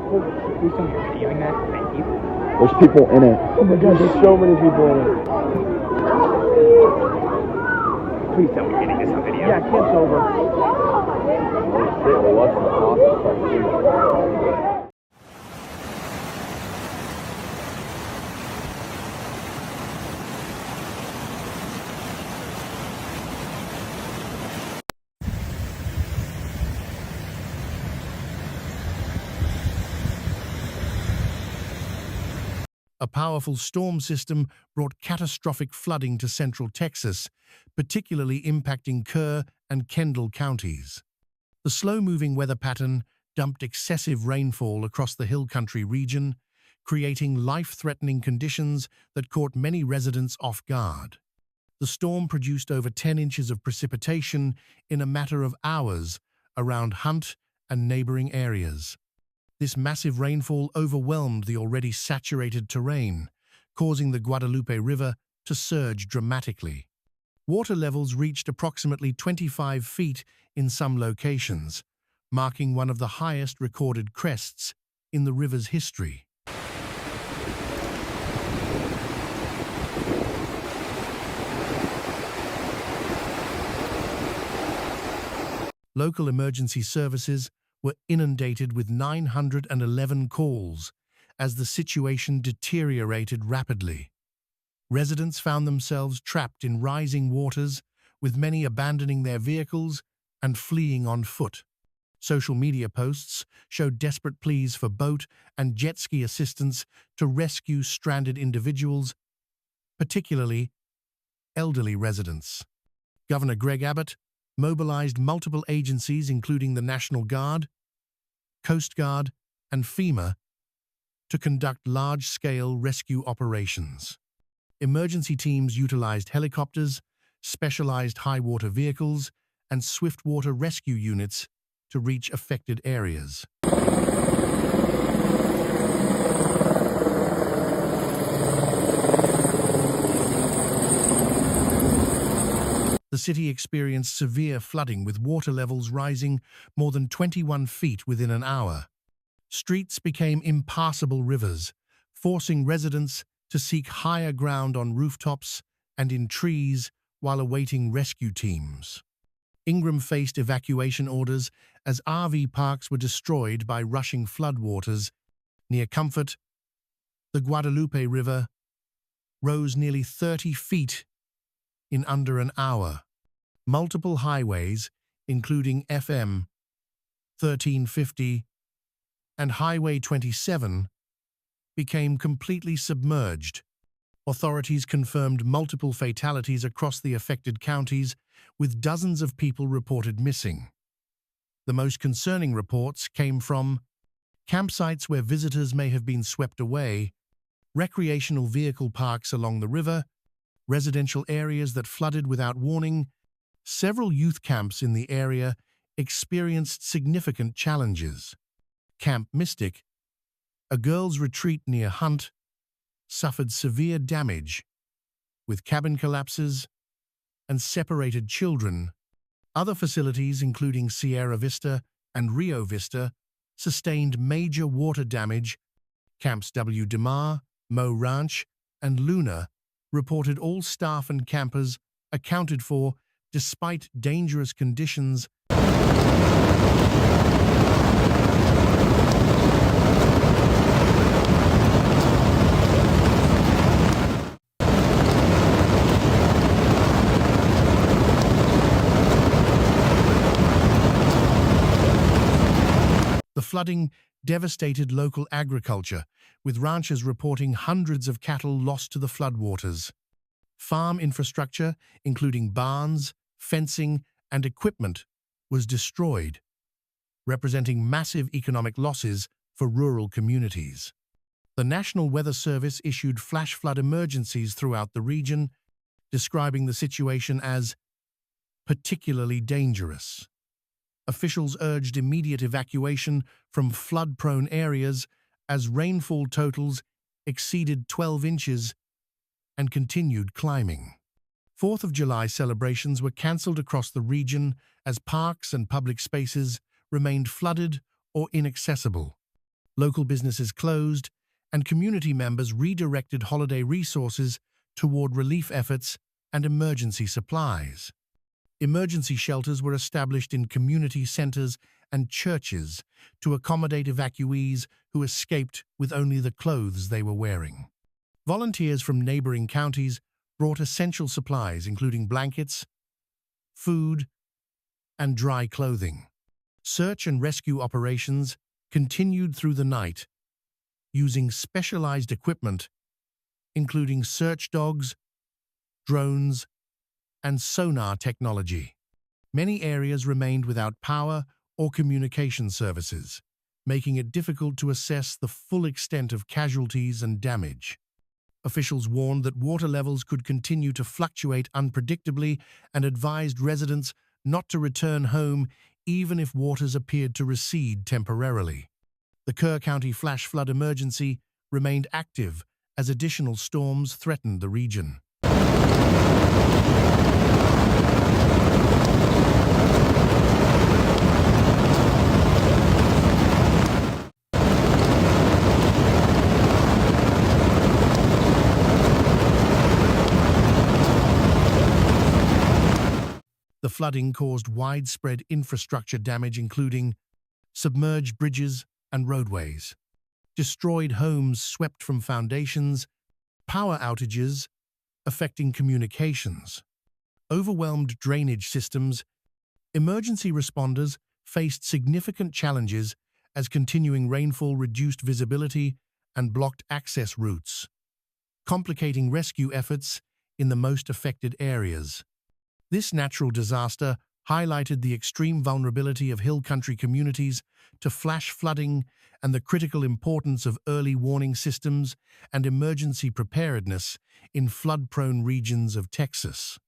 Please tell me you're videoing that. Thank you. There's people in it. Oh my god, there's so many people in it. Please tell me you're getting this on video. Yeah, camp's over. Holy shit, we're watching the office. A powerful storm system brought catastrophic flooding to central Texas, particularly impacting Kerr and Kendall counties. The slow-moving weather pattern dumped excessive rainfall across the hill country region, creating life-threatening conditions that caught many residents off guard. The storm produced over 10 inches of precipitation in a matter of hours around Hunt and neighboring areas. This massive rainfall overwhelmed the already saturated terrain, causing the Guadalupe River to surge dramatically. Water levels reached approximately 25 feet in some locations, marking one of the highest recorded crests in the river's history. Local emergency services were inundated with 911 calls as the situation deteriorated rapidly. Residents found themselves trapped in rising waters, with many abandoning their vehicles and fleeing on foot. Social media posts showed desperate pleas for boat and jet ski assistance to rescue stranded individuals, particularly elderly residents. Governor Greg Abbott mobilized multiple agencies, including the National Guard, Coast Guard, and FEMA, to conduct large-scale rescue operations. Emergency teams utilized helicopters, specialized high-water vehicles, and swift-water rescue units to reach affected areas. The city experienced severe flooding, with water levels rising more than 21 feet within an hour. Streets became impassable rivers, forcing residents to seek higher ground on rooftops and in trees while awaiting rescue teams. Ingram faced evacuation orders as RV parks were destroyed by rushing floodwaters. Near Comfort, the Guadalupe River rose nearly 30 feet in under an hour. Multiple highways, including FM 1350 and Highway 27, became completely submerged. Authorities confirmed multiple fatalities across the affected counties, with dozens of people reported missing. The most concerning reports came from campsites where visitors may have been swept away, recreational vehicle parks along the river, residential areas that flooded without warning. Several youth camps in the area experienced significant challenges. Camp Mystic, a girls' retreat near Hunt, suffered severe damage, with cabin collapses and separated children. Other facilities, including Sierra Vista and Rio Vista, sustained major water damage. Camps W. DeMar, Mo Ranch, and Luna reported all staff and campers accounted for despite dangerous conditions. The flooding devastated local agriculture, with ranchers reporting hundreds of cattle lost to the floodwaters. Farm infrastructure, including barns, fencing, and equipment, was destroyed, representing massive economic losses for rural communities. The National Weather Service issued flash flood emergencies throughout the region, describing the situation as particularly dangerous. Officials urged immediate evacuation from flood-prone areas as rainfall totals exceeded 12 inches and continued climbing. 4th of July celebrations were cancelled across the region as parks and public spaces remained flooded or inaccessible. Local businesses closed, and community members redirected holiday resources toward relief efforts and emergency supplies. Emergency shelters were established in community centers and churches to accommodate evacuees who escaped with only the clothes they were wearing. Volunteers from neighboring counties brought essential supplies including blankets, food, and dry clothing. Search and rescue operations continued through the night, using specialized equipment, including search dogs, drones, and sonar technology. Many areas remained without power or communication services, making it difficult to assess the full extent of casualties and damage. Officials warned that water levels could continue to fluctuate unpredictably and advised residents not to return home even if waters appeared to recede temporarily. The Kerr County flash flood emergency remained active as additional storms threatened the region. The flooding caused widespread infrastructure damage, including submerged bridges and roadways, destroyed homes swept from foundations, power outages affecting communications, overwhelmed drainage systems. Emergency responders faced significant challenges as continuing rainfall reduced visibility and blocked access routes, complicating rescue efforts in the most affected areas. This natural disaster highlighted the extreme vulnerability of hill country communities to flash flooding and the critical importance of early warning systems and emergency preparedness in flood-prone regions of Texas.